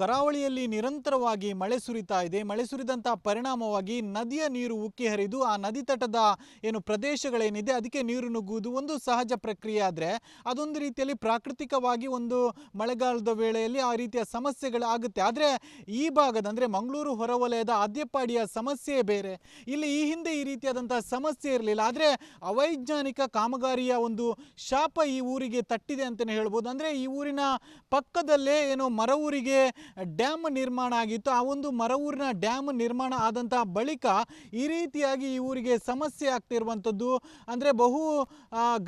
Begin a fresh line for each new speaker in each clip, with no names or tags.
ಕರಾವಳಿಯಲ್ಲಿ ನಿರಂತರವಾಗಿ ಮಳೆ ಸುರಿತಾ ಇದೆ. ಮಳೆ ಸುರಿದಂಥ ಪರಿಣಾಮವಾಗಿ ನದಿಯ ನೀರು ಉಕ್ಕಿ ಹರಿದು ಆ ನದಿ ತಟದ ಪ್ರದೇಶಗಳೇನಿದೆ ಅದಕ್ಕೆ ನೀರು ನುಗ್ಗುವುದು ಒಂದು ಸಹಜ ಪ್ರಕ್ರಿಯೆ. ಆದರೆ ಅದೊಂದು ರೀತಿಯಲ್ಲಿ ಪ್ರಾಕೃತಿಕವಾಗಿ ಒಂದು ಮಳೆಗಾಲದ ವೇಳೆಯಲ್ಲಿ ಆ ರೀತಿಯ ಸಮಸ್ಯೆಗಳಾಗುತ್ತೆ. ಆದರೆ ಈ ಭಾಗದ ಅಂದರೆ ಮಂಗಳೂರು ಹೊರವಲಯದ ಆದ್ಯಪಾಡಿಯ ಸಮಸ್ಯೆ ಬೇರೆ. ಇಲ್ಲಿ ಈ ಹಿಂದೆ ಈ ರೀತಿಯಾದಂಥ ಸಮಸ್ಯೆ ಇರಲಿಲ್ಲ. ಆದರೆ ಅವೈಜ್ಞಾನಿಕ ಕಾಮಗಾರಿಯ ಒಂದು ಶಾಪ ಈ ಊರಿಗೆ ತಟ್ಟಿದೆ ಅಂತಲೇ ಹೇಳ್ಬೋದು. ಅಂದರೆ ಈ ಊರಿನ ಪಕ್ಕದಲ್ಲೇ ಮರವೂರಿಗೆ ಡ್ಯಾಮ್ ನಿರ್ಮಾಣ ಆಗಿತ್ತು. ಆ ಒಂದು ಮರವೂರಿನ ಡ್ಯಾಮ್ ನಿರ್ಮಾಣ ಆದಂಥ ಬಳಿಕ ಈ ರೀತಿಯಾಗಿ ಈ ಊರಿಗೆ ಸಮಸ್ಯೆ ಆಗ್ತಿರುವಂಥದ್ದು. ಅಂದರೆ ಬಹು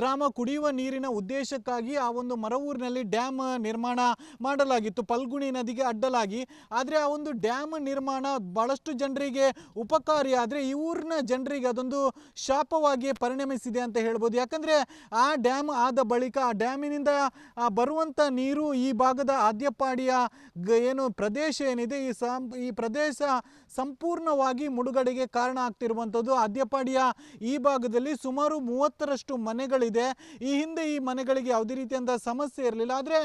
ಗ್ರಾಮ ಕುಡಿಯುವ ನೀರಿನ ಉದ್ದೇಶಕ್ಕಾಗಿ ಆ ಒಂದು ಮರವೂರಿನಲ್ಲಿ ಡ್ಯಾಮ್ ನಿರ್ಮಾಣ ಮಾಡಲಾಗಿತ್ತು ಫಲ್ಗುಣಿ ನದಿಗೆ ಅಡ್ಡಲಾಗಿ. ಆದರೆ ಆ ಒಂದು ಡ್ಯಾಮ್ ನಿರ್ಮಾಣ ಭಾಳಷ್ಟು ಜನರಿಗೆ ಉಪಕಾರಿ, ಆದರೆ ಈ ಊರಿನ ಜನರಿಗೆ ಅದೊಂದು ಶಾಪವಾಗಿ ಪರಿಣಮಿಸಿದೆ ಅಂತ ಹೇಳ್ಬೋದು. ಯಾಕಂದರೆ ಆ ಡ್ಯಾಮ್ ಆದ ಬಳಿಕ ಆ ಡ್ಯಾಮಿನಿಂದ ಬರುವಂಥ ನೀರು ಈ ಭಾಗದ ಆದ್ಯಪಾಡಿಯ ಪ್ರದೇಶ ಏನಿದೆ ಈ ಪ್ರದೇಶ ಸಂಪೂರ್ಣವಾಗಿ ಮುಳುಗಡೆಗೆ ಕಾರಣ ಆಗ್ತಿರುವಂಥದ್ದು. ಆದ್ಯಪಾಡಿಯ ಈ ಭಾಗದಲ್ಲಿ ಸುಮಾರು 30ರಷ್ಟು ಮನೆಗಳಿದೆ. ಈ ಹಿಂದೆ ಈ ಮನೆಗಳಿಗೆ ಯಾವುದೇ ರೀತಿಯಾದ ಸಮಸ್ಯೆ ಇರಲಿಲ್ಲ. ಆದರೆ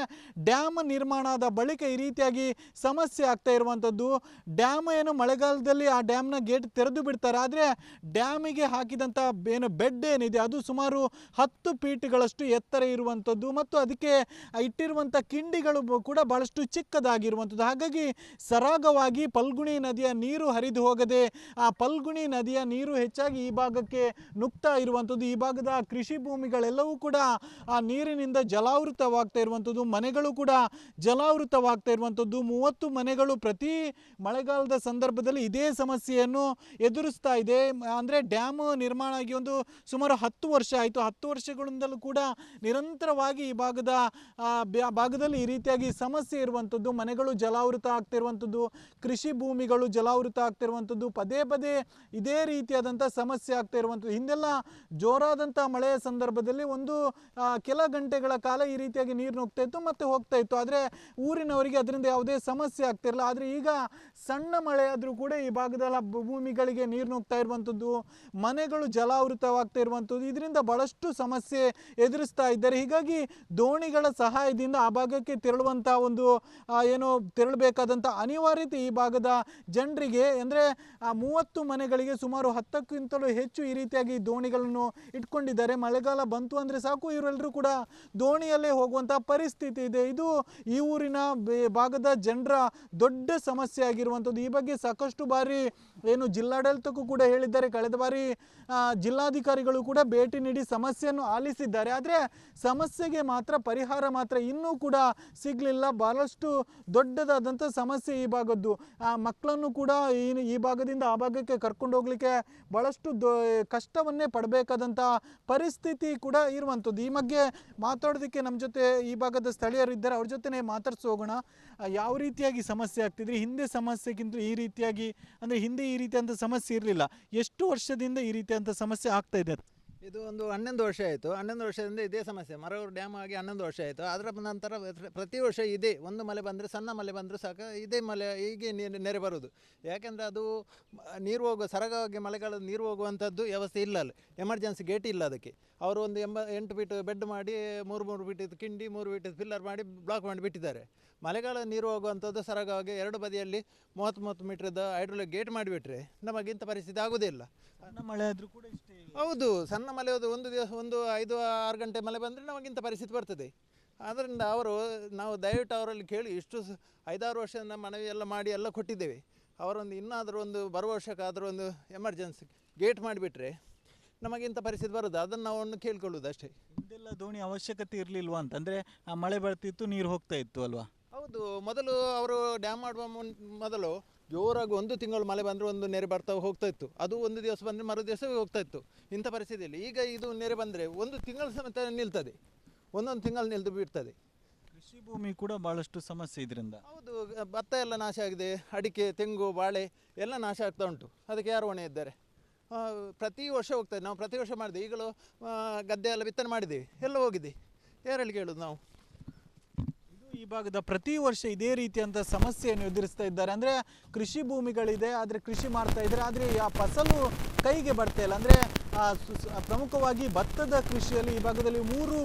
ಡ್ಯಾಮ್ ನಿರ್ಮಾಣ ಆದ ಬಳಿಕ ಈ ರೀತಿಯಾಗಿ ಸಮಸ್ಯೆ ಆಗ್ತಾ ಇರುವಂಥದ್ದು. ಡ್ಯಾಮ್ ಮಳೆಗಾಲದಲ್ಲಿ ಆ ಡ್ಯಾಮ್ನ ಗೇಟ್ ತೆರೆದು ಬಿಡ್ತಾರೆ. ಆದರೆ ಡ್ಯಾಮಿಗೆ ಹಾಕಿದಂಥ ಬೆಡ್ ಏನಿದೆ ಅದು ಸುಮಾರು 10 ಫೀಟ್ಗಳಷ್ಟು ಎತ್ತರ ಇರುವಂಥದ್ದು ಮತ್ತು ಅದಕ್ಕೆ ಇಟ್ಟಿರುವಂಥ ಕಿಂಡಿಗಳು ಕೂಡ ಭಾಳಷ್ಟು ಚಿಕ್ಕದಾಗಿರುವಂಥದ್ದು. ಹಾಗಾಗಿ ಸರಾಗವಾಗಿ ಫಲ್ಗುಣಿ ನದಿಯ ನೀರು ಹರಿದು ಹೋಗದೆ ಆ ಫಲ್ಗುಣಿ ನದಿಯ ನೀರು ಹೆಚ್ಚಾಗಿ ಈ ಭಾಗಕ್ಕೆ ನುಗ್ತಾ ಇರುವಂಥದ್ದು. ಈ ಭಾಗದ ಕೃಷಿ ಭೂಮಿಗಳೆಲ್ಲವೂ ಕೂಡ ಆ ನೀರಿನಿಂದ ಜಲಾವೃತವಾಗ್ತಾ ಇರುವಂಥದ್ದು. ಮನೆಗಳು ಕೂಡ ಜಲಾವೃತವಾಗ್ತಾ ಇರುವಂಥದ್ದು. 30 ಮನೆಗಳು ಪ್ರತಿ ಮಳೆಗಾಲದ ಸಂದರ್ಭದಲ್ಲಿ ಇದೇ ಸಮಸ್ಯೆಯನ್ನು ಎದುರಿಸ್ತಾ ಇದೆ. ಅಂದರೆ ಡ್ಯಾಮ್ ನಿರ್ಮಾಣ ಆಗಿ ಒಂದು ಸುಮಾರು 10 ವರ್ಷ ಆಯಿತು. 10 ವರ್ಷಗಳಿಂದಲೂ ಕೂಡ ನಿರಂತರವಾಗಿ ಈ ಭಾಗದಲ್ಲಿ ಈ ರೀತಿಯಾಗಿ ಸಮಸ್ಯೆ ಇರುವಂಥದ್ದು. ಮನೆಗಳು ಜಲಾವೃತ ಆಗ್ತಿರುವಂಥದ್ದು, ಕೃಷಿ ಭೂಮಿಗಳು ಜಲಾವೃತ ಆಗ್ತಿರುವಂಥದ್ದು, ಪದೇ ಪದೇ ಇದೇ ರೀತಿಯಾದಂಥ ಸಮಸ್ಯೆ ಆಗ್ತಾ ಇರುವಂಥದ್ದು. ಹಿಂದೆಲ್ಲ ಜೋರಾದಂಥ ಮಳೆಯ ಸಂದರ್ಭದಲ್ಲಿ ಕೆಲ ಗಂಟೆಗಳ ಕಾಲ ಈ ರೀತಿಯಾಗಿ ನೀರು ನುಗ್ತಾ ಇತ್ತು ಮತ್ತು ಹೋಗ್ತಾ ಇತ್ತು. ಆದರೆ ಊರಿನವರಿಗೆ ಅದರಿಂದ ಯಾವುದೇ ಸಮಸ್ಯೆ ಆಗ್ತಿರಲಿಲ್ಲ. ಆದರೆ ಈಗ ಸಣ್ಣ ಮಳೆ ಆದರೂ ಕೂಡ ಈ ಭಾಗದ ಭೂಮಿಗಳಿಗೆ ನೀರು ನುಗ್ತಾ ಇರುವಂಥದ್ದು, ಮನೆಗಳು ಜಲಾವೃತವಾಗ್ತಾ ಇರುವಂಥದ್ದು, ಇದರಿಂದ ಬಹಳಷ್ಟು ಸಮಸ್ಯೆ ಎದುರಿಸ್ತಾ ಇದ್ದಾರೆ. ಹೀಗಾಗಿ ದೋಣಿಗಳ ಸಹಾಯದಿಂದ ಆ ಭಾಗಕ್ಕೆ ತೆರಳುವಂಥ ತೆರಳಬೇಕಾದಂಥ ಅನಿವಾರ್ಯತೆ ಈ ಭಾಗದ ಜನರಿಗೆ, ಅಂದರೆ 30 ಮನೆಗಳಿಗೆ ಸುಮಾರು 10ಕ್ಕಿಂತಲೂ ಹೆಚ್ಚು ಈ ರೀತಿಯಾಗಿ ದೋಣಿಗಳನ್ನು ಇಟ್ಕೊಂಡಿದ್ದಾರೆ. ಮಳೆಗಾಲ ಬಂತು ಅಂದರೆ ಸಾಕು ಇವರೆಲ್ಲರೂ ಕೂಡ ದೋಣಿಯಲ್ಲೇ ಹೋಗುವಂಥ ಪರಿಸ್ಥಿತಿ ಇದೆ. ಇದು ಈ ಊರಿನ ಭಾಗದ ಜನರ ದೊಡ್ಡ ಸಮಸ್ಯೆ ಆಗಿರುವಂಥದ್ದು. ಈ ಬಗ್ಗೆ ಸಾಕಷ್ಟು ಬಾರಿ ಜಿಲ್ಲಾಡಳಿತಕ್ಕೂ ಕೂಡ ಹೇಳಿದ್ದಾರೆ. ಕಳೆದ ಬಾರಿ ಜಿಲ್ಲಾಧಿಕಾರಿಗಳು ಕೂಡ ಭೇಟಿ ನೀಡಿ ಸಮಸ್ಯೆಯನ್ನು ಆಲಿಸಿದ್ದಾರೆ. ಆದರೆ ಸಮಸ್ಯೆಗೆ ಪರಿಹಾರ ಮಾತ್ರ ಇನ್ನೂ ಕೂಡ ಸಿಗಲಿಲ್ಲ. ಬಹಳಷ್ಟು ದೊಡ್ಡದಾದಂಥ ಸಮಸ್ಯೆ ಈ ಭಾಗದ್ದು. ಮಕ್ಕಳನ್ನು ಕೂಡ ಈ ಭಾಗದಿಂದ ಆ ಭಾಗಕ್ಕೆ ಕರ್ಕೊಂಡು ಹೋಗ್ಲಿಕ್ಕೆ ಬಹಳಷ್ಟು ಕಷ್ಟವನ್ನೇ ಪಡಬೇಕಾದಂಥ ಪರಿಸ್ಥಿತಿ ಕೂಡ ಇರುವಂಥದ್ದು. ಈ ಬಗ್ಗೆ ಮಾತಾಡೋದಕ್ಕೆ ನಮ್ಮ ಜೊತೆ ಈ ಭಾಗದ ಸ್ಥಳೀಯರಿದ್ದಾರೆ, ಅವ್ರ ಜೊತೆ ಮಾತಾಡ್ಸೋಗೋಣ. ಯಾವ ರೀತಿಯಾಗಿ ಸಮಸ್ಯೆ ಆಗ್ತಿದ್ರೆ ಹಿಂದೆ ಸಮಸ್ಯೆಗಿಂತ ಈ ರೀತಿಯಾಗಿ, ಅಂದರೆ ಹಿಂದೆ ಈ ರೀತಿಯಂಥ ಸಮಸ್ಯೆ ಇರಲಿಲ್ಲ, ಎಷ್ಟು ವರ್ಷದಿಂದ ಈ ರೀತಿಯಂಥ ಸಮಸ್ಯೆ ಆಗ್ತಾ ಇದೆ?
ಇದು ಒಂದು 11 ವರ್ಷ ಆಯಿತು. 11 ವರ್ಷದಿಂದ ಇದೇ ಸಮಸ್ಯೆ. ಮರವೂರು ಡ್ಯಾಮ್ ಆಗಿ 11 ವರ್ಷ ಆಯಿತು. ಅದರ ನಂತರ ಪ್ರತಿ ವರ್ಷ ಇದೇ ಒಂದು ಮಳೆ ಬಂದರೆ, ಸಣ್ಣ ಮಳೆ ಬಂದರೂ ಸಾಕು ಇದೇ ಮಳೆ ಹೀಗೆ ನೆರೆ ಬರೋದು. ಯಾಕೆಂದರೆ ಅದು ನೀರು ಹೋಗುವ ಸರಾಗವಾಗಿ ಮಳೆಗಾಲದ ನೀರು ಹೋಗುವಂಥದ್ದು ವ್ಯವಸ್ಥೆ ಇಲ್ಲ ಅಲ್ಲಿ. ಎಮರ್ಜೆನ್ಸಿ ಗೇಟ್ ಇಲ್ಲ ಅದಕ್ಕೆ. ಅವರು ಒಂದು 8 ಫೀಟ್ ಬೆಡ್ ಮಾಡಿ 3 ಫೀಟ್ ಕಿಂಡಿ 3 ಫೀಟ್ ಪಿಲ್ಲರ್ ಮಾಡಿ ಬ್ಲಾಕ್ ಮಾಡಿ ಬಿಟ್ಟಿದ್ದಾರೆ. ಮಳೆಗಾಲ ನೀರು ಹೋಗುವಂಥದ್ದು ಸರಾಗವಾಗಿ 2 ಬದಿಯಲ್ಲಿ 30 ಮೀಟ್ರದ್ದು ಹೈಡ್ರೋಲಿಕ್ ಗೇಟ್ ಮಾಡಿಬಿಟ್ರೆ ನಮಗಿಂತ ಪರಿಸ್ಥಿತಿ ಆಗೋದಿಲ್ಲ.
ಸಣ್ಣ ಮಳೆ ಆದರೂ ಕೂಡ ಇಷ್ಟೇ.
ಹೌದು, ಸಣ್ಣ ಮಳೆ ಒಂದು ದಿವಸ 5-6 ಗಂಟೆ ಮಳೆ ಬಂದರೆ ನಮಗಿಂತ ಪರಿಸ್ಥಿತಿ ಬರ್ತದೆ. ಆದ್ದರಿಂದ ನಾವು ದಯವಿಟ್ಟು ಅವರಲ್ಲಿ ಕೇಳಿ ಇಷ್ಟು 5-6 ವರ್ಷದಿಂದ ಮನವಿ ಎಲ್ಲ ಮಾಡಿ ಎಲ್ಲ ಕೊಟ್ಟಿದ್ದೇವೆ. ಅವರೊಂದು ಇನ್ನಾದರೂ ಬರುವ ವರ್ಷಕ್ಕಾದರೂ ಒಂದು ಎಮರ್ಜೆನ್ಸಿ ಗೇಟ್ ಮಾಡಿಬಿಟ್ರೆ ನಮಗಿಂತ ಪರಿಸ್ಥಿತಿ ಬರೋದು. ಅದನ್ನು ನಾವು ಕೇಳ್ಕೊಳ್ಳೋದು ಅಷ್ಟೇ.
ಇದೆಲ್ಲ ದೋಣಿ ಅವಶ್ಯಕತೆ ಇರಲಿಲ್ವಾ ಅಂತಂದರೆ ಆ ಮಳೆ ಬರ್ತಿತ್ತು, ನೀರು ಹೋಗ್ತಾ ಇತ್ತು ಅಲ್ವಾ?
ಹೌದು, ಮೊದಲು ಅವರು ಡ್ಯಾಮ್ ಮಾಡುವ ಮೊದಲು ಜೋರಾಗಿ 1 ತಿಂಗಳು ಮಳೆ ಬಂದರೆ ಒಂದು ನೆರೆ ಬರ್ತಾ ಹೋಗ್ತಾ ಇತ್ತು. ಅದು ಒಂದು ದಿವಸ ಬಂದರೆ ಮರು ದಿವಸ ಹೋಗ್ತಾ ಇತ್ತು. ಇಂಥ ಪರಿಸ್ಥಿತಿಯಲ್ಲಿ ಈಗ ಇದು ನೆರೆ ಬಂದರೆ 1 ತಿಂಗಳು ಸಮೇತ ನಿಲ್ತದೆ, ಒಂದೊಂದು ತಿಂಗಳು ನಿಲ್ತು ಬಿಡ್ತದೆ.
ಕೃಷಿ ಭೂಮಿ ಕೂಡ ಭಾಳಷ್ಟು ಸಮಸ್ಯೆ ಇದರಿಂದ.
ಹೌದು, ಭತ್ತ ಎಲ್ಲ ನಾಶ ಆಗಿದೆ, ಅಡಿಕೆ, ತೆಂಗು, ಬಾಳೆ ಎಲ್ಲ ನಾಶ ಆಗ್ತಾ ಉಂಟು. ಅದಕ್ಕೆ ಯಾರು ಹೊಣೆ ಇದ್ದಾರೆ? ಪ್ರತಿ ವರ್ಷ ಹೋಗ್ತದೆ. ನಾವು ಪ್ರತಿ ವರ್ಷ ಮಾಡಿದೆ. ಈಗಲೂ ಗದ್ದೆ ಎಲ್ಲ ಬಿತ್ತನೆ ಮಾಡಿದ್ದೀವಿ, ಎಲ್ಲ ಹೋಗಿದೆ. ಯಾರಲ್ಲಿ ಕೇಳೋದು ನಾವು?
ಈ ಭಾಗದ ಪ್ರತಿ ವರ್ಷ ಇದೇ ರೀತಿಯಂತ ಸಮಸ್ಯೆಯನ್ನು ಎದುರಿಸ್ತಾ ಇದ್ದಾರೆ. ಅಂದರೆ ಕೃಷಿ ಭೂಮಿಗಳಿದೆ, ಆದರೆ ಕೃಷಿ ಮಾಡ್ತಾ ಇದ್ದಾರೆ, ಆದರೆ ಆ ಫಸಲು ಕೈಗೆ ಬರ್ತಾ ಇಲ್ಲ. ಅಂದರೆ ಪ್ರಮುಖವಾಗಿ ಭತ್ತದ ಕೃಷಿಯಲ್ಲಿ ಈ ಭಾಗದಲ್ಲಿ ಮೂರು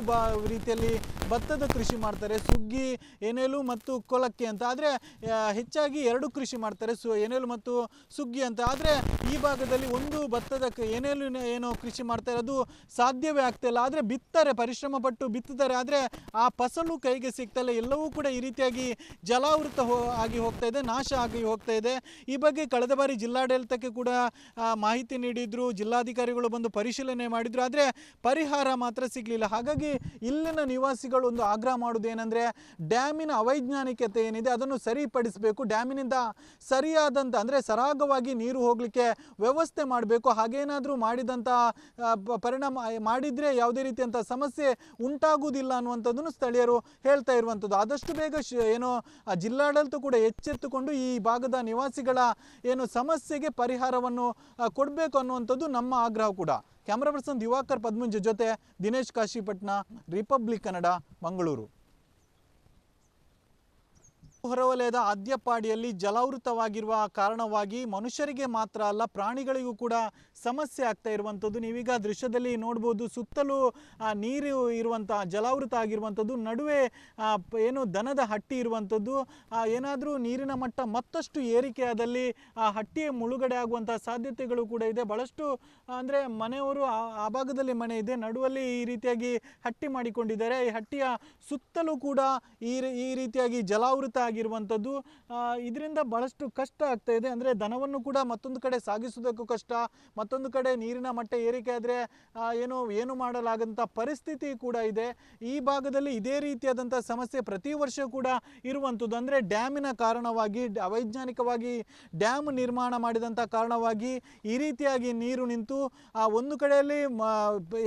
ರೀತಿಯಲ್ಲಿ ಭತ್ತದ ಕೃಷಿ ಮಾಡ್ತಾರೆ, ಸುಗ್ಗಿ, ಎನೆಲು ಮತ್ತು ಕೊಲಕ್ಕೆ ಅಂತ. ಆದರೆ ಹೆಚ್ಚಾಗಿ ಎರಡು ಕೃಷಿ ಮಾಡ್ತಾರೆ, ಎನೆಲು ಮತ್ತು ಸುಗ್ಗಿ ಅಂತ. ಆದರೆ ಈ ಭಾಗದಲ್ಲಿ ಒಂದು ಭತ್ತದ ಎನೆಲು ಏನೋ ಕೃಷಿ ಮಾಡ್ತಾರೆ, ಅದು ಸಾಧ್ಯವೇ ಆಗ್ತಾ ಇಲ್ಲ. ಆದರೆ ಬಿತ್ತಾರೆ, ಪರಿಶ್ರಮ ಪಟ್ಟು ಬಿತ್ತುತ್ತಾರೆ, ಆದರೆ ಆ ಫಸಲು ಕೈಗೆ ಸಿಗ್ತಾ ಇಲ್ಲ. ಎಲ್ಲವೂ ಕೂಡ ಈ ರೀತಿಯಾಗಿ ಜಲಾವೃತ ಆಗಿ ಹೋಗ್ತಾ ಇದೆ, ನಾಶ ಆಗಿ ಹೋಗ್ತಾ ಇದೆ. ಈ ಬಗ್ಗೆ ಕಳೆದ ಬಾರಿ ಜಿಲ್ಲಾಡಳಿತಕ್ಕೆ ಕೂಡ ಮಾಹಿತಿ ನೀಡಿದ್ರು, ಜಿಲ್ಲಾಧಿಕಾರಿಗಳು ಬಂದು ಪರಿಶೀಲನೆ ಮಾಡಿದ್ರು, ಆದರೆ ಪರಿಹಾರ ಮಾತ್ರ ಸಿಗಲಿಲ್ಲ. ಹಾಗಾಗಿ ಇಲ್ಲಿನ ನಿವಾಸಿಗಳು ಒಂದು ಆಗ್ರಹ ಮಾಡೋದು ಏನಂದರೆ, ಡ್ಯಾಮಿನ ಅವೈಜ್ಞಾನಿಕತೆ ಏನಿದೆ ಅದನ್ನು ಸರಿಪಡಿಸಬೇಕು. ಡ್ಯಾಮಿನಿಂದ ಸರಿಯಾದಂಥ ಅಂದರೆ ಸರಾಗವಾಗಿ ನೀರು ಹೋಗಲಿಕ್ಕೆ ವ್ಯವಸ್ಥೆ ಮಾಡಬೇಕು. ಹಾಗೇನಾದರೂ ಮಾಡಿದಂಥ ಪರಿಣಾಮ ಮಾಡಿದರೆ ಯಾವುದೇ ರೀತಿಯಂಥ ಸಮಸ್ಯೆ ಉಂಟಾಗುವುದಿಲ್ಲ ಅನ್ನುವಂಥದ್ದನ್ನು ಸ್ಥಳೀಯರು ಹೇಳ್ತಾ ಇರುವಂಥದ್ದು. ಆದಷ್ಟು ಬೇಗ ಏನು ಜಿಲ್ಲಾಡಳಿತ ಕೂಡ ಎಚ್ಚೆತ್ತುಕೊಂಡು ಈ ಭಾಗದ ನಿವಾಸಿಗಳ ಏನು ಸಮಸ್ಯೆಗೆ ಪರಿಹಾರವನ್ನು ಕೊಡಬೇಕು ಅನ್ನುವಂಥದ್ದು ನಮ್ಮ ಆಗ್ರಹ ಕೂಡ. ಕ್ಯಾಮ್ರಾ ಪರ್ಸನ್ ದಿವಾಕರ್ ಪದ್ಮುಂಜ ಜೊತೆ ದಿನೇಶ್ ಕಾಶಿಪಟ್ನ, ರಿಪಬ್ಲಿಕ್ ಕನ್ನಡ, ಮಂಗಳೂರು. ಹೊರವಲಯದ ಆದ್ಯಪಾಡಿಯಲ್ಲಿ ಜಲಾವೃತವಾಗಿರುವ ಕಾರಣವಾಗಿ ಮನುಷ್ಯರಿಗೆ ಮಾತ್ರ ಅಲ್ಲ, ಪ್ರಾಣಿಗಳಿಗೂ ಕೂಡ ಸಮಸ್ಯೆ ಆಗ್ತಾ ಇರುವಂಥದ್ದು ನೀವೀಗ ದೃಶ್ಯದಲ್ಲಿ ನೋಡ್ಬೋದು. ಸುತ್ತಲೂ ನೀರು ಇರುವಂಥ ಜಲಾವೃತ ಆಗಿರುವಂಥದ್ದು, ನಡುವೆ ಏನು ದನದ ಹಟ್ಟಿ ಇರುವಂಥದ್ದು. ಏನಾದರೂ ನೀರಿನ ಮಟ್ಟ ಮತ್ತಷ್ಟು ಏರಿಕೆಯಾದಲ್ಲಿ ಆ ಹಟ್ಟಿಯೇ ಮುಳುಗಡೆ ಆಗುವಂಥ ಸಾಧ್ಯತೆಗಳು ಕೂಡ ಇದೆ. ಭಾಳಷ್ಟು ಅಂದರೆ ಮನೆಯವರು ಆ ಭಾಗದಲ್ಲಿ ಮನೆ ಇದೆ, ನಡುವಲ್ಲಿ ಈ ರೀತಿಯಾಗಿ ಹಟ್ಟಿ ಮಾಡಿಕೊಂಡಿದ್ದಾರೆ. ಈ ಹಟ್ಟಿಯ ಸುತ್ತಲೂ ಕೂಡ ಈ ರೀತಿಯಾಗಿ ಜಲಾವೃತ ಆಗಿರುವಂಥದ್ದು. ಇದರಿಂದ ಬಹಳಷ್ಟು ಕಷ್ಟ ಆಗ್ತಾ ಇದೆ. ಅಂದರೆ ದನವನ್ನು ಕೂಡ ಮತ್ತೊಂದು ಕಡೆ ಸಾಗಿಸುವುದಕ್ಕೂ ಕಷ್ಟ, ಮತ್ತೊಂದು ಕಡೆ ನೀರಿನ ಮಟ್ಟ ಏರಿಕೆ ಆದರೆ ಏನು ಮಾಡಲಾಗಂಥ ಪರಿಸ್ಥಿತಿ ಕೂಡ ಇದೆ. ಈ ಭಾಗದಲ್ಲಿ ಇದೇ ರೀತಿಯಾದಂಥ ಸಮಸ್ಯೆ ಪ್ರತಿ ವರ್ಷ ಕೂಡ ಇರುವಂಥದ್ದು. ಅಂದರೆ ಡ್ಯಾಮಿನ ಕಾರಣವಾಗಿ, ಅವೈಜ್ಞಾನಿಕವಾಗಿ ಡ್ಯಾಮ್ ನಿರ್ಮಾಣ ಮಾಡಿದಂಥ ಕಾರಣವಾಗಿ ಈ ರೀತಿಯಾಗಿ ನೀರು ನಿಂತು ಒಂದು ಕಡೆಯಲ್ಲಿ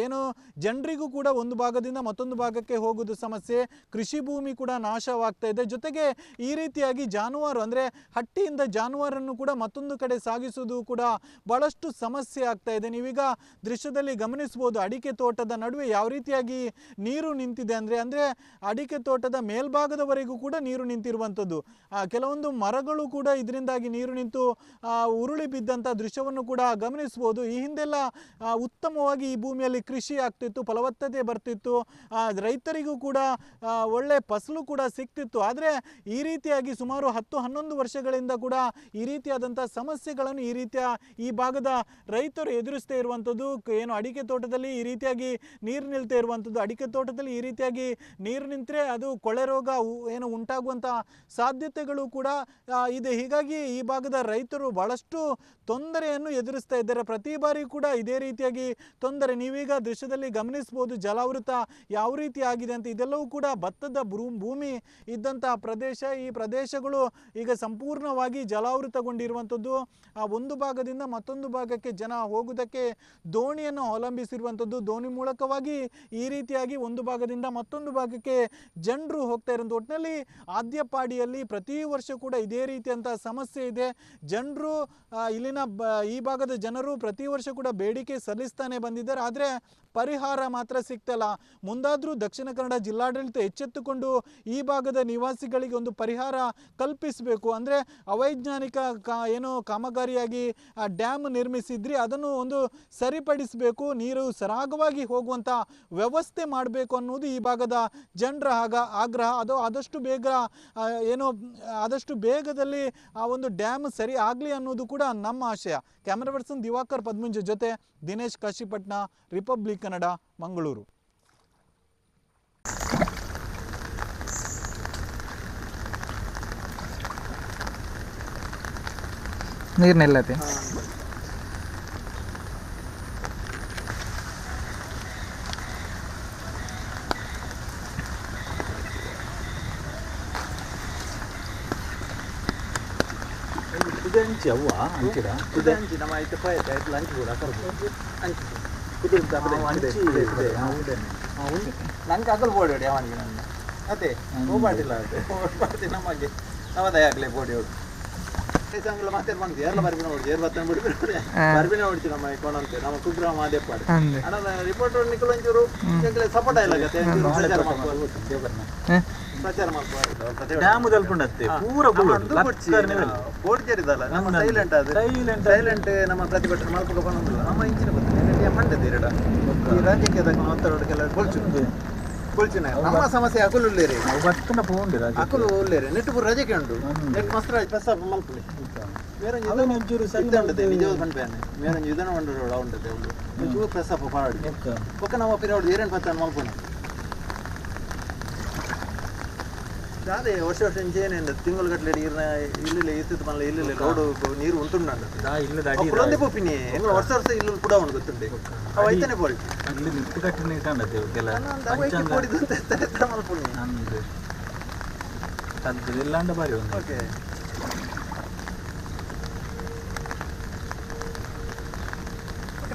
ಏನು ಜನರಿಗೂ ಕೂಡ ಒಂದು ಭಾಗದಿಂದ ಮತ್ತೊಂದು ಭಾಗಕ್ಕೆ ಹೋಗೋದು ಸಮಸ್ಯೆ, ಕೃಷಿ ಭೂಮಿ ಕೂಡ ನಾಶವಾಗ್ತಾ ಇದೆ. ಜೊತೆಗೆ ಈ ರೀತಿಯಾಗಿ ಜಾನುವಾರು ಅಂದರೆ ಹಟ್ಟಿಯಿಂದ ಜಾನುವಾರನ್ನು ಕೂಡ ಮತ್ತೊಂದು ಕಡೆ ಸಾಗಿಸುವುದು ಕೂಡ ಬಹಳಷ್ಟು ಸಮಸ್ಯೆ ಆಗ್ತಾ ಇದೆ. ನೀವೀಗ ದೃಶ್ಯದಲ್ಲಿ ಗಮನಿಸಬಹುದು, ಅಡಿಕೆ ತೋಟದ ನಡುವೆ ಯಾವ ರೀತಿಯಾಗಿ ನೀರು ನಿಂತಿದೆ ಅಂದರೆ ಅಡಿಕೆ ತೋಟದ ಮೇಲ್ಭಾಗದವರೆಗೂ ಕೂಡ ನೀರು ನಿಂತಿರುವಂಥದ್ದು. ಕೆಲವೊಂದು ಮರಗಳು ಕೂಡ ಇದರಿಂದಾಗಿ ನೀರು ನಿಂತು ಉರುಳಿ ಬಿದ್ದಂಥ ದೃಶ್ಯವನ್ನು ಕೂಡ ಗಮನಿಸಬಹುದು. ಈ ಹಿಂದೆಲ್ಲ ಉತ್ತಮವಾಗಿ ಈ ಭೂಮಿಯಲ್ಲಿ ಕೃಷಿ ಆಗ್ತಿತ್ತು, ಫಲವತ್ತತೆ ಬರ್ತಿತ್ತು, ರೈತರಿಗೂ ಕೂಡ ಒಳ್ಳೆ ಫಸಲು ಕೂಡ ಸಿಗ್ತಿತ್ತು. ಆದರೆ ಈ ರೀತಿಯಾಗಿ ಸುಮಾರು 10-11 ವರ್ಷಗಳಿಂದ ಕೂಡ ಈ ರೀತಿಯಾದಂಥ ಸಮಸ್ಯೆಗಳನ್ನು ಈ ಭಾಗದ ರೈತರು ಎದುರಿಸ್ತಾ ಇರುವಂಥದ್ದು. ಏನು ಅಡಿಕೆ ತೋಟದಲ್ಲಿ ಈ ರೀತಿಯಾಗಿ ನೀರು ನಿಲ್ತಾ ಇರುವಂಥದ್ದು, ಅಡಿಕೆ ತೋಟದಲ್ಲಿ ಈ ರೀತಿಯಾಗಿ ನೀರು ನಿಂತರೆ ಅದು ಕೊಳೆ ರೋಗ ಏನು ಉಂಟಾಗುವಂಥ ಸಾಧ್ಯತೆಗಳು ಕೂಡ ಇದೆ. ಹೀಗಾಗಿ ಈ ಭಾಗದ ರೈತರು ಬಹಳಷ್ಟು ತೊಂದರೆಯನ್ನು ಎದುರಿಸ್ತಾ ಇದ್ದಾರೆ. ಪ್ರತಿ ಬಾರಿ ಕೂಡ ಇದೇ ರೀತಿಯಾಗಿ ತೊಂದರೆ ನೀವೀಗ ದೃಶ್ಯದಲ್ಲಿ ಗಮನಿಸಬಹುದು. ಜಲಾವೃತ ಯಾವ ರೀತಿ ಆಗಿದೆ ಅಂತ. ಇದೆಲ್ಲವೂ ಕೂಡ ಭತ್ತದ ಭೂಮಿ ಇದ್ದಂಥ ಪ್ರದೇಶ. ಈ ಪ್ರದೇಶಗಳು ಈಗ ಸಂಪೂರ್ಣವಾಗಿ ಜಲಾವೃತಗೊಂಡಿರುವಂಥದ್ದು. ಒಂದು ಭಾಗದಿಂದ ಮತ್ತೊಂದು ಭಾಗಕ್ಕೆ ಜನ ಹೋಗುವುದಕ್ಕೆ ದೋಣಿಯನ್ನು ಅವಲಂಬಿಸಿರುವಂಥದ್ದು. ದೋಣಿ ಮೂಲಕವಾಗಿ ಈ ರೀತಿಯಾಗಿ ಒಂದು ಭಾಗದಿಂದ ಮತ್ತೊಂದು ಭಾಗಕ್ಕೆ ಜನರು ಹೋಗ್ತಾ ಇರುವಂಥ. ಒಟ್ಟಿನಲ್ಲಿ ಆದ್ಯಪಾಡಿಯಲ್ಲಿ ಪ್ರತಿ ವರ್ಷ ಕೂಡ ಇದೇ ರೀತಿಯಂಥ ಸಮಸ್ಯೆ ಇದೆ. ಜನರು ಇಲ್ಲಿನ ಈ ಭಾಗದ ಜನರು ಪ್ರತಿ ವರ್ಷ ಕೂಡ ಬೇಡಿಕೆ ಸಲ್ಲಿಸ್ತಾನೆ ಬಂದಿದ್ದಾರೆ, ಆದರೆ ಪರಿಹಾರ ಮಾತ್ರ ಸಿಗ್ತಲ್ಲ. ಮುಂದಾದರೂ ದಕ್ಷಿಣ ಕನ್ನಡ ಜಿಲ್ಲಾಡಳಿತ ಎಚ್ಚೆತ್ತುಕೊಂಡು ಈ ಭಾಗದ ನಿವಾಸಿಗಳಿಗೆ ಒಂದು ಪರಿಹಾರ ಕಲ್ಪಿಸಬೇಕು. ಅಂದರೆ ಅವೈಜ್ಞಾನಿಕ ಕಾಮಗಾರಿಯಾಗಿ ಡ್ಯಾಮ್ ನಿರ್ಮಿಸಿದ್ರಿ, ಅದನ್ನು ಒಂದು ಸರಿಪಡಿಸಬೇಕು, ನೀರು ಸರಾಗವಾಗಿ ಹೋಗುವಂಥ ವ್ಯವಸ್ಥೆ ಮಾಡಬೇಕು ಅನ್ನೋದು ಈ ಭಾಗದ ಜನರ ಆಗ್ರಹ. ಅದು ಆದಷ್ಟು ಬೇಗದಲ್ಲಿ ಆ ಒಂದು ಡ್ಯಾಮ್ ಸರಿ ಆಗಲಿ ಅನ್ನೋದು ಕೂಡ ನಮ್ಮ ಆಶಯ. ಕ್ಯಾಮರಾ ಪರ್ಸನ್ ದಿವಾಕರ್ ಪದ್ಮುಂಜ ಜೊತೆ ದಿನೇಶ್ ಕಾಶಿಪಟ್ನ, ರಿಪಬ್ಲಿಕ್ ಕನ್ನಡ, ಮಂಗಳೂರು.
ನೀರು ನಿಲ್ಲತ್ತೆ.
ಹಂಚಿ ಅವ್ವ ಹಂಚಿದ ಹಂಚಿ ನಮ್ಮ ಐತೆ ಪಾಯತ ಐತೆ ಲಂಚ್ ಕೂಡ ಕರ್ಬೋದು ಹಂಚಿ ನಂಗೆ ಅಗಲ್ ಬೋಡಿ ಹೊಡಿ ಅವನಿಗೆ ನನ್ನ ಅದೇ ಹೋಗ್ಬಾರ್ದಿಲ್ಲ ಅದೇ ಹೋಗ್ಬಾರ್ದು ನಮಗೆ ನಮ್ಮದೇ ಆಗಲೇ ಬೋಡಿ ಹೊಡಿ ಸಂಘ ಮತ್ತೆ ಬಂದು ಎಲ್ಲ ಬರ್ಬಿನ ಹೊಡ್ದು 20 ಬಿಡ್ಬಿಡ್ತಾರೆ ಬರ್ಬಿನ ಹೊಡ್ತಿ ನಮ್ಮ ಕೊಣಂತೆ ನಮ್ಮ ಕುಗ್ರಾಮ ಮಾದೇಪಾಡು ಅಣ್ಣ ರಿಪೋರ್ಟ್ ನಿಕ್ಕಲು ಒಂಚೂರು ಸಪೋಟ ಇಲ್ಲ ಗತ್ತೆ ಪ್ರಚಾರ ಮಾಡ್ತಾರೆ
ಡ್ಯಾಮ್ ತಲ್ಪುಂಡತ್ತೆ ಪೂರ
ಬೋಡ್ಜರಿದಲ್ಲ ನಮ್ಮ ಸೈಲೆಂಟ್ ನಮ್ಮ ಪ್ರತಿಭಟನೆ ಮಾಡ್ಕೊಂಡು ಬಂದಿಲ್ಲ ನಮ್ಮ ಇಂಚಿನ ಗೊತ್ತಿಲ್ಲ ಮಂಡದೆ ಎರಡ ಈ ರಾಜಕೀಯದ ಒತ್ತಡಕ್ಕೆಲ್ಲ ಕೊಳ್ಚಿನ ನಮ್ಮ ಸಮಸ್ಯೆ ಅಕುಲು ಉಳ್ಳೇರಿ ಅಕುಲು ಉಳ್ಳೇರಿ ನೆಟ್ಟು ಪೂರ ರಜೆಗೆ ಉಂಟು ನೆಟ್ ಮಸ್ತ್ರಾಜ್ ಪ್ರಸ್ತಾಪ ಮಲ್ಪುಲಿ ಬೇರೆ ನಿಜವಾದ ಪಂಪೇನೆ ಬೇರೆ ಇದನ್ನು ಒಂದು ಉಂಟದೆ ಒಂದು ಪ್ರಸ್ತಾಪ ಪಾಡಿ ಒಕ್ಕ ನಮ್ಮ ಪಿರಿಯಡ್ ಏರೇನು ಪತ್ತಾನು ಮಲ್ಪುನೆ ಅದೇ ವರ್ಷ ಇಂಚೇನೇನು ತಿಂಗಳು ಗಟ್ಟಲೆ ಇಲ್ಲಿ ಇತ್ತಿತ್ತು ಮಲ್ಲ ಇಲ್ಲಿ ರೋಡು ನೀರು ಉಂಟುಂಡು ಪೋಪಿನಿ ಹೆಂಗ ವರ್ಷ ಇಲ್ಲು ಕೂಡ ಉಂಟು ಗೊತ್ತುಂಟೆ ಅವು ಐತನೇ ಪಾಲ್ಟಿ ಓಕೆ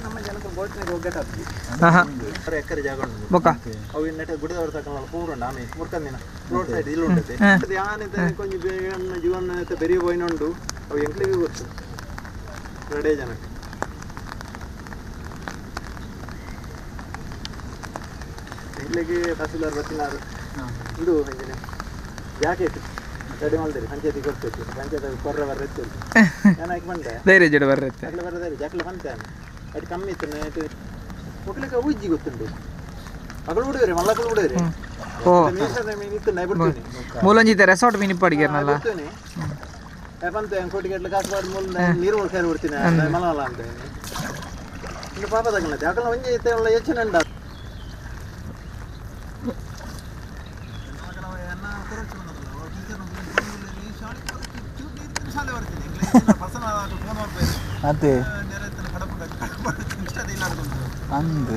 ನಮ್ಮ ಜನಕ್ಕೆ ಬೋಟ್ನಾಗ ಹೋಗ್ಬೇಕು ಆಗ್ತದೆ ಎಕರೆ ಜಾಗ ಉಂಟು ಅವು ನೆಟ್ಟ ಗುಡದವ್ರ ತಗೊಂಡು ಪೂರ ಆಮೆ ಮುರ್ಕಂದಿನ ರೋಡ್ ಸೈಡ್ ಇಲ್ಲಿ ಉಂಟದೆ ಯಾನಿದ್ದ ಕೊಂಚ ಜೀವನ ಬೆರಿ ಹೋಯ್ನುಂಡು ಅವು ಎಂಕ್ಲಿಗೆ ಗೊತ್ತು ಎರಡೇ ಜನಕ್ಕೆ ಎಂಕ್ಲಿಗೆ ತಹಸೀಲ್ದಾರ್ ಬರ್ತಿನಾರು ಇದು ಎಂಜಿನ ಜಾಕೆಟ್ ರೆಡಿ ಮಾಡಿದ್ರಿ ಪಂಚಾಯತಿಗೆ ಕೊಡ್ತೈತಿ ಪಂಚಾಯತ್ ಕೊರ್ರ ಬರ್ರೈತಿ ಏನಾಗಿ ಬಂದೆ
ಧೈರ್ಯ ಜಡ ಬರ್ರೈತೆ
ಬರದೇ ಜಾಕ್ಲೆ ಬಂತೇನೆ ಅದು ಕಮ್ಮಿ ಇತ್ತು ಮಕ್ಕಳಿಗೆ ಉಜ್ಜಿ ಗೊತ್ತುಂಟು ಮಗಳು ಬಿಡುವರಿ ಮಲ್ಲಕ್ಕಳು ಬಿಡುವರಿ
ಮೂಲಂಜಿತ ರೆಸಾರ್ಟ್ ಮಿನಿಪಾಡಿಗೆರ್ನಲ್ಲ
ಬಂತು ಕೋಟಿಗೆಟ್ಲ ಕಾಸು ಮಾಡಿ ಮೂಲ ನೀರು ಸೇರಿ ಬಿಡ್ತೀನಿ ಮಲಮಲ್ಲ ಅಂತ ಇನ್ನು ಪಾಪ ತಗೊಳ್ಳತ್ತೆ ಯಾಕಲ್ಲ ಒಂಜಿ ಐತೆ ಒಳ್ಳೆ ಯೋಚನೆ ಉಂಟ
ಅದೇ ಅಂದು